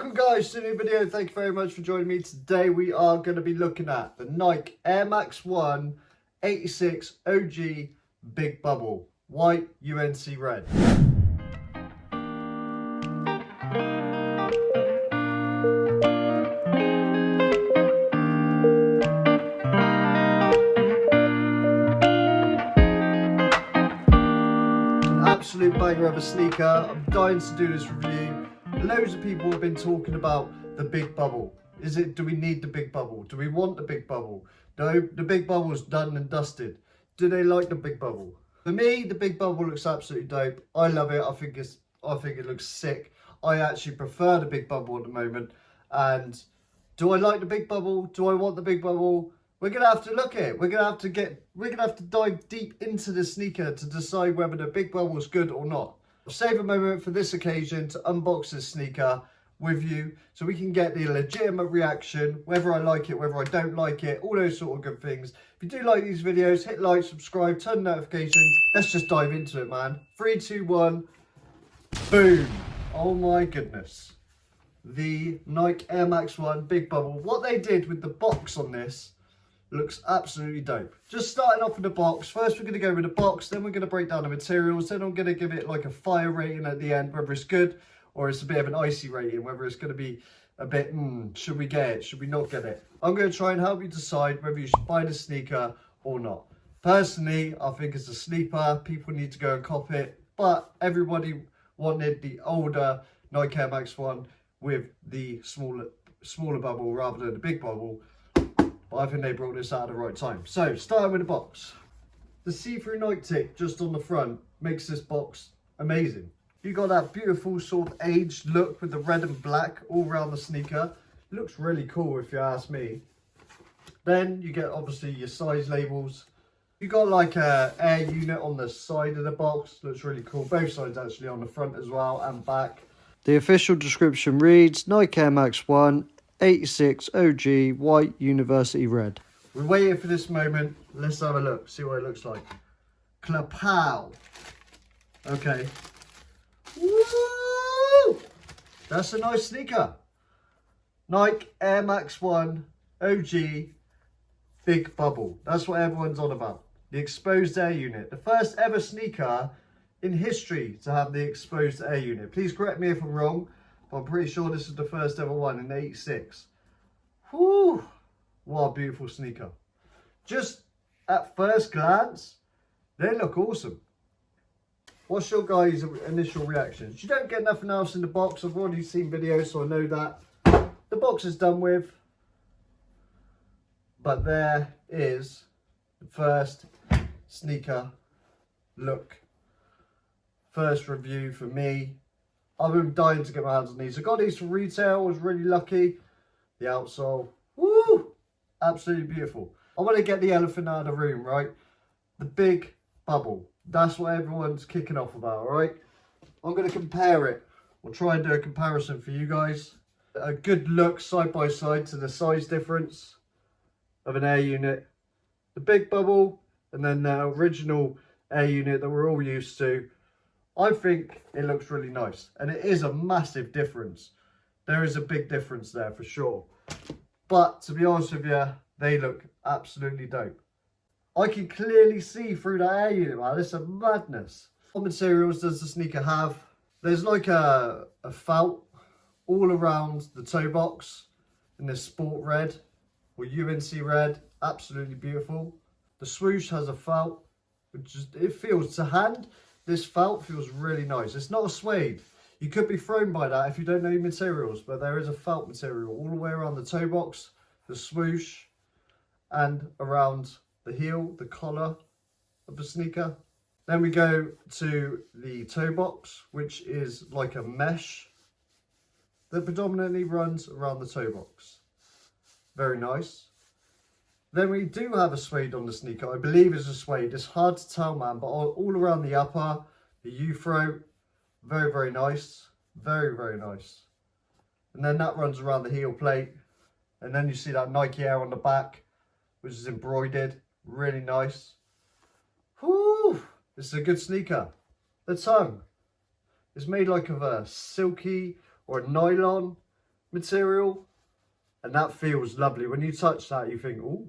Welcome guys to a new video. Thank you very much for joining me. Today we are going to be looking at the Nike Air Max 1 86 OG Big Bubble, white UNC red. Absolute banger of a sneaker. I'm dying to do this review. Loads of people have been talking about the big bubble. Do we need the big bubble? Do we want the big bubble? No, the big bubble's done and dusted. Do they like the big bubble? For me, the big bubble looks absolutely dope. I love it. I think it looks sick. I actually prefer the big bubble at the moment. And do I like the big bubble? Do I want the big bubble? We're gonna have to look at it. We're gonna have to dive deep into the sneaker to decide whether the big bubble is good or not. I'll save a moment for this occasion to unbox this sneaker with you so we can get the legitimate reaction, whether I like it, whether I don't like it, all those sort of good things. If you do like these videos, hit like, subscribe, turn notifications. Let's just dive into it, man. 3, 2, 1, boom. Oh my goodness. The Nike Air Max 1 Big Bubble. What they did with the box on this looks absolutely dope. Just starting off with the box. First we're going to go with the box, then we're going to break down the materials, then I'm going to give it like a fire rating at the end, whether it's good or it's a bit of an icy rating, whether it's going to be a bit, should we get it, should we not get it? I'm going to try and help you decide whether you should buy the sneaker or not. Personally, I think it's a sleeper. People need to go and cop it, but everybody wanted the older Nike Air Max 1 with the smaller bubble rather than the big bubble. But I think they brought this out at the right time. So, starting with the box. The see-through Nike tick just on the front makes this box amazing. You got that beautiful sort of aged look with the red and black all around the sneaker. Looks really cool if you ask me. Then you get obviously your size labels. You got like a air unit on the side of the box. Looks really cool. Both sides actually on the front as well and back. The official description reads Nike Air Max 1 86 OG white university red. We're waiting for this moment. Let's have a look, see what it looks like. Klapow. Okay. Woo! That's a nice sneaker. Nike Air Max 1 OG Big Bubble. That's what everyone's on about. The exposed air unit. The first ever sneaker in history to have the exposed air unit. Please correct me if I'm wrong. I'm pretty sure this is the first ever one in 86. Whew, what a beautiful sneaker. Just at first glance, they look awesome. What's your guys' initial reactions? You don't get nothing else in the box. I've already seen videos, so I know that. The box is done with. But there is the first sneaker look. First review for me. I've been dying to get my hands on these. I got these from retail. I was really lucky. The outsole, woo, absolutely beautiful. I want to get the elephant out of the room, right? The big bubble. That's what everyone's kicking off about, all right? I'm going to compare it. We'll try and do a comparison for you guys. A good look side by side to the size difference of an air unit. The big bubble and then the original air unit that we're all used to. I think it looks really nice, and it is a massive difference. There is a big difference there for sure. But to be honest with you, they look absolutely dope. I can clearly see through that air unit, man. It's a madness. What materials does the sneaker have? There's like a felt all around the toe box in this sport red or UNC red. Absolutely beautiful. The swoosh has a felt, which is, it feels to hand. This felt feels really nice. It's not a suede. You could be thrown by that if you don't know your materials, but there is a felt material all the way around the toe box, the swoosh, and around the heel, the collar of the sneaker. Then we go to the toe box, which is like a mesh that predominantly runs around the toe box. Very nice. Then we do have a suede on the sneaker. I believe it's a suede. It's hard to tell, man, but all around the upper, the U-throat, very, very nice. Very, very nice. And then that runs around the heel plate. And then you see that Nike Air on the back, which is embroidered. Really nice. Whew! This is a good sneaker. The tongue is made like of a silky or a nylon. material, and that feels lovely. When you touch that, you think, oh,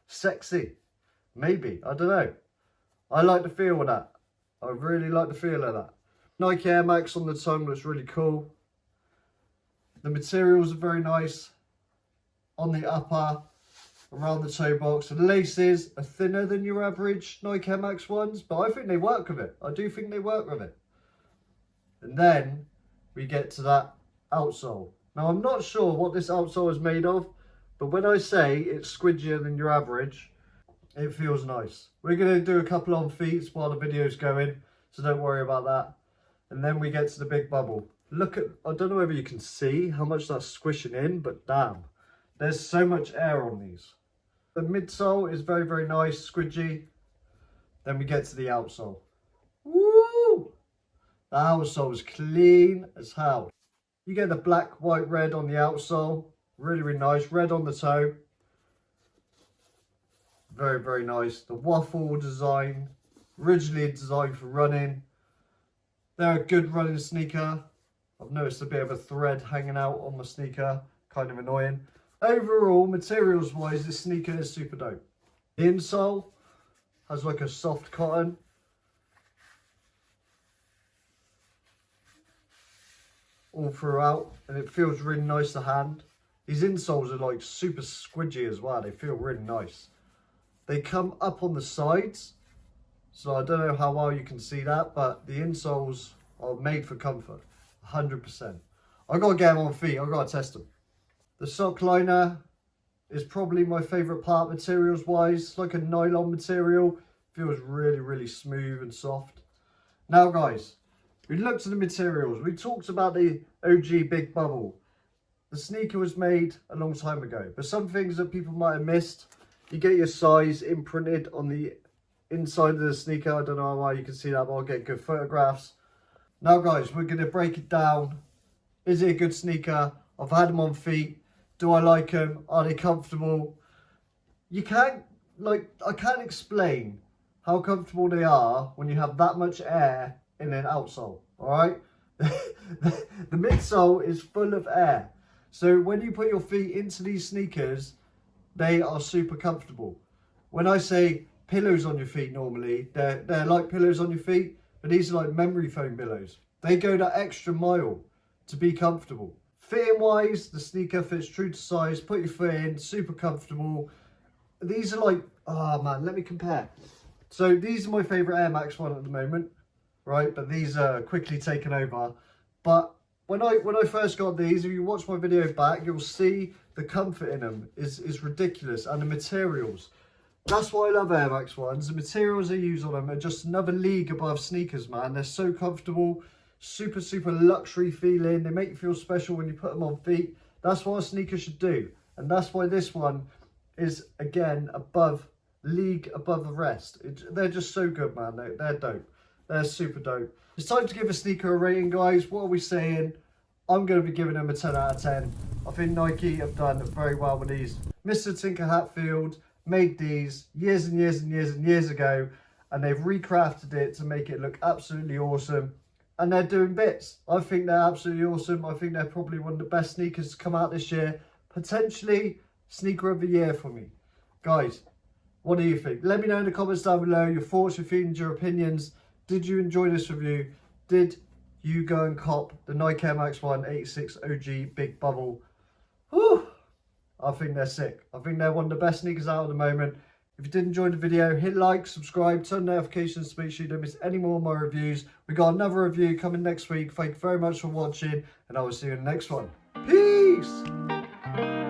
sexy. Maybe, I don't know. I like the feel of that. I really like the feel of that. Nike Air Max on the tongue looks really cool. The materials are very nice on the upper, around the toe box. The laces are thinner than your average Nike Air Max ones, but I think they work with it. I do think they work with it. And then we get to that outsole. Now, I'm not sure what this outsole is made of, but when I say it's squidgier than your average, it feels nice. We're going to do a couple on feet while the video's going, so don't worry about that. And then we get to the big bubble. Look at, I don't know whether you can see how much that's squishing in, but damn, there's so much air on these. The midsole is very, very nice, squidgy. Then we get to the outsole. Woo! The outsole is clean as hell. You get the black, white, red on the outsole. Really, really nice. Red on the toe. Very, very nice. The waffle design, originally designed for running. They're a good running sneaker. I've noticed a bit of a thread hanging out on my sneaker. Kind of annoying. Overall, materials wise, this sneaker is super dope. The insole has like a soft cotton. All throughout, and it feels really nice to hand. These insoles are like super squidgy as well. They feel really nice. They come up on the sides, so I don't know how well you can see that, but the insoles are made for comfort, 100%. I gotta get them on feet. I gotta test them. The sock liner is probably my favourite part materials wise. It's like a nylon material. Feels really, really smooth and soft. Now guys, we looked at the materials. We talked about the OG Big Bubble. The sneaker was made a long time ago, but some things that people might have missed. You get your size imprinted on the inside of the sneaker. I don't know why you can see that, but I'll get good photographs. Now guys, we're going to break it down. Is it a good sneaker? I've had them on feet. Do I like them? Are they comfortable? You can't, like, I can't explain how comfortable they are when you have that much air in an outsole, alright? The midsole is full of air. So when you put your feet into these sneakers, they are super comfortable. When I say pillows on your feet normally, they're like pillows on your feet, but these are like memory foam pillows. They go that extra mile to be comfortable. Fitting wise, the sneaker fits true to size. Put your foot in, super comfortable. These are like, oh man, let me compare. So these are my favourite Air Max one at the moment, right? But these are quickly taken over. But when I first got these, if you watch my video back, you'll see the comfort in them is ridiculous, and the materials. That's why I love Air Max ones. The materials they use on them are just another league above sneakers, man. They're so comfortable. Super, super luxury feeling. They make you feel special when you put them on feet. That's what a sneaker should do. And that's why this one is, again, league above the rest. They're just so good, man. They're dope. They're super dope. It's time to give a sneaker a rating, guys. What are we saying? I'm going to be giving them a 10 out of 10. I think Nike have done very well with these. Mr. Tinker Hatfield made these years and years and years and years ago, and they've recrafted it to make it look absolutely awesome. And they're doing bits. I think they're absolutely awesome. I think they're probably one of the best sneakers to come out this year. Potentially sneaker of the year for me. Guys, what do you think? Let me know in the comments down below your thoughts, your feelings, your opinions. Did you enjoy this review? Did you go and cop the Nike Air Max 186 OG Big Bubble? Whew. I think they're sick. I think they're one of the best sneakers out at the moment. If you did enjoy the video, hit like, subscribe, turn notifications to make sure you don't miss any more of my reviews. We got another review coming next week. Thank you very much for watching, and I will see you in the next one. Peace!